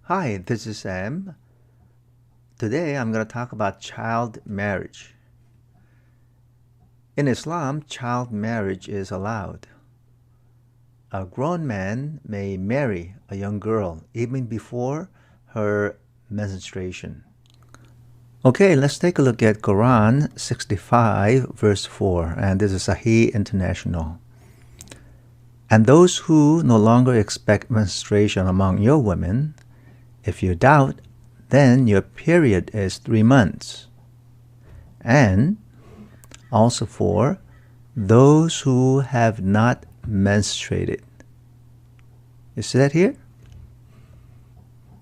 Hi, this is Sam. Today I'm going to talk about child marriage. In Islam, child marriage is allowed. A grown man may marry a young girl even before her menstruation. Okay, let's take a look at Quran 65 verse 4, and this is Sahih International. And those who no longer expect menstruation among your women, if you doubt, then your period is 3 months. And also for those who have not menstruated. You see that here?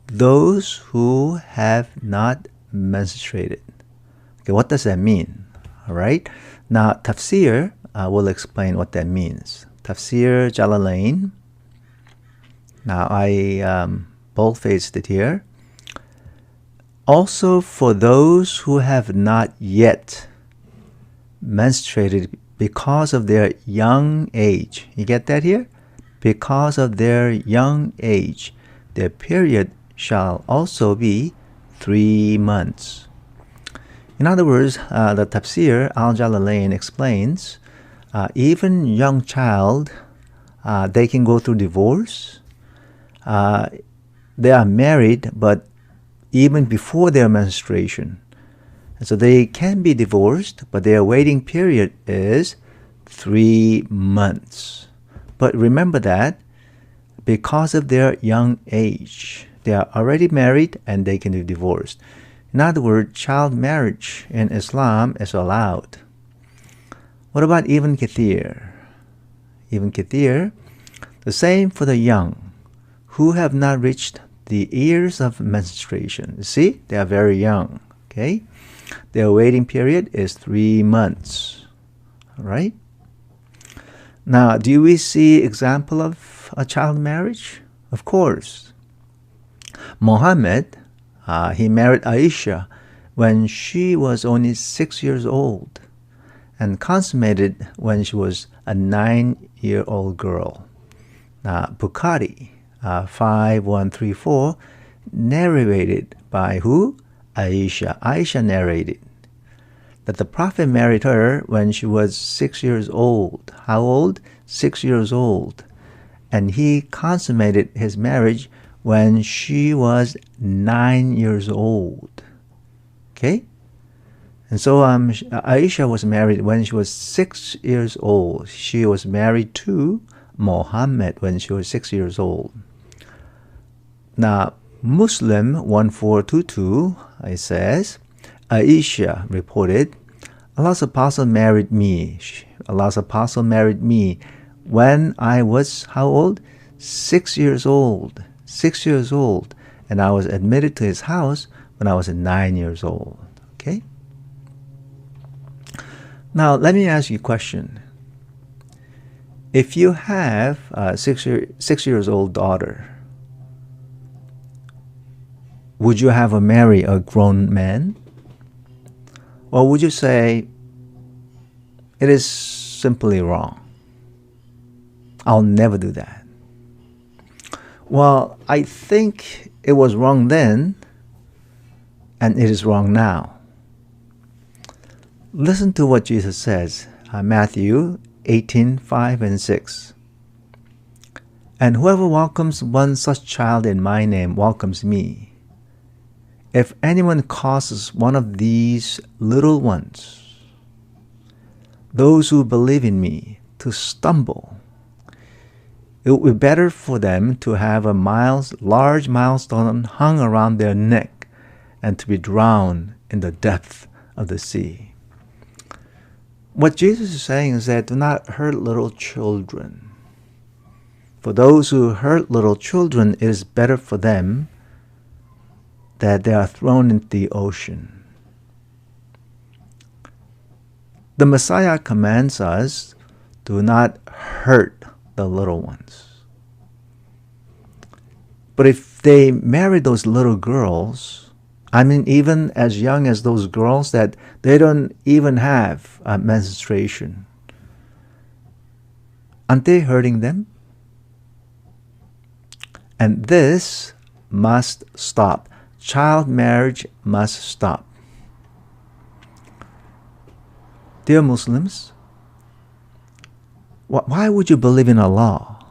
Those who have not menstruated. Okay, what does that mean? All right. Now, tafsir will explain what that means. Tafsir Jalalain. Now, I bold-faced it here. Also for those who have not yet menstruated because of their young age. You get that here? Because of their young age, their period shall also be 3 months. In other words, the Tafsir Al-Jalalain explains, even young child, they can go through divorce. They are married, but even before their menstruation. And so they can be divorced, but their waiting period is 3 months. But remember that because of their young age, they are already married and they can be divorced. In other words, child marriage in Islam is allowed. What about Ibn Kathir? Ibn Kathir, the same for the young who have not reached the years of menstruation. See, they are very young. Okay, their waiting period is 3 months. All right. Now, do we see example of a child marriage? Of course. Muhammad, he married Aisha when she was only 6 years old and consummated when she was a 9-year-old girl. Now, Bukhari 5134, narrated by who? Aisha. Aisha narrated that the Prophet married her when she was 6 years old. How old? 6 years old. And he consummated his marriage when she was 9 years old. Okay? And so Aisha was married when she was 6 years old. She was married to Muhammad when she was 6 years old. Now, Muslim 1422, it says, Aisha reported, Allah's apostle married me. Allah's apostle married me when I was, how old? 6 years old. 6 years old. And I was admitted to his house when I was 9 years old. Okay? Now, let me ask you a question. If you have a 6 years old daughter, would you have her marry a grown man? Or would you say, it is simply wrong? I'll never do that. Well, I think it was wrong then, and it is wrong now. Listen to what Jesus says, Matthew 18:5 and 6. And whoever welcomes one such child in my name welcomes me. If anyone causes one of these little ones, those who believe in me, to stumble, it would be better for them to have a large milestone hung around their neck and to be drowned in the depth of the sea. What Jesus is saying is that do not hurt little children. For those who hurt little children, it is better for them that they are thrown into the ocean. The Messiah commands us, do not hurt the little ones. But if they marry those little girls, I mean even as young as those girls that they don't even have a menstruation, aren't they hurting them? And this must stop. Child marriage must stop. Dear Muslims, why would you believe in Allah,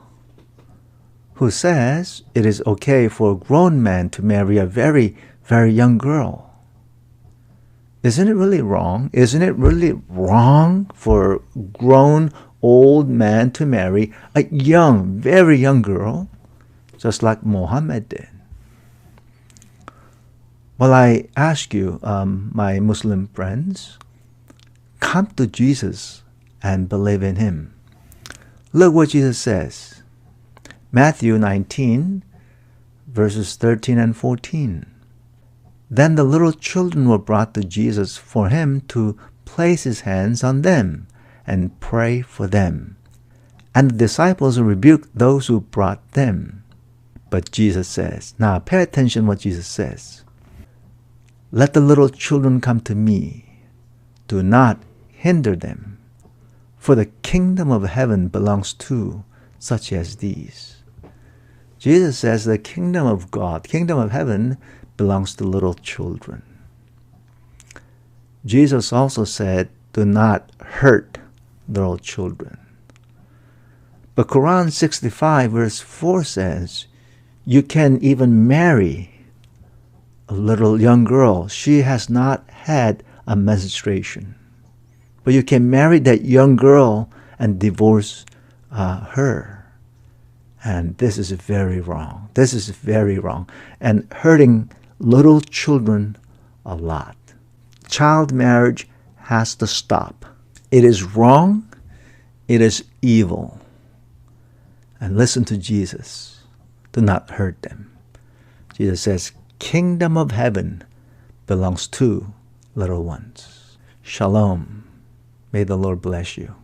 who says it is okay for a grown man to marry a very, very young girl? Isn't it really wrong? Isn't it really wrong for a grown old man to marry a young, very young girl, just like Muhammad did? Well, I ask you, my Muslim friends, come to Jesus and believe in him. Look what Jesus says. Matthew 19, verses 13 and 14. Then the little children were brought to Jesus for him to place his hands on them and pray for them. And the disciples rebuked those who brought them. But Jesus says, now pay attention what Jesus says. Let the little children come to me. Do not hinder them, for the kingdom of heaven belongs to such as these. Jesus says the kingdom of God, kingdom of heaven, belongs to little children. Jesus also said, do not hurt little children. But Qur'an 65 verse 4 says, you can even marry a little young girl. She has not had a menstruation. But you can marry that young girl and divorce her. And this is very wrong. This is very wrong. And hurting little children a lot. Child marriage has to stop. It is wrong. It is evil. And listen to Jesus. Do not hurt them. Jesus says, kingdom of heaven belongs to little ones. Shalom. May the Lord bless you.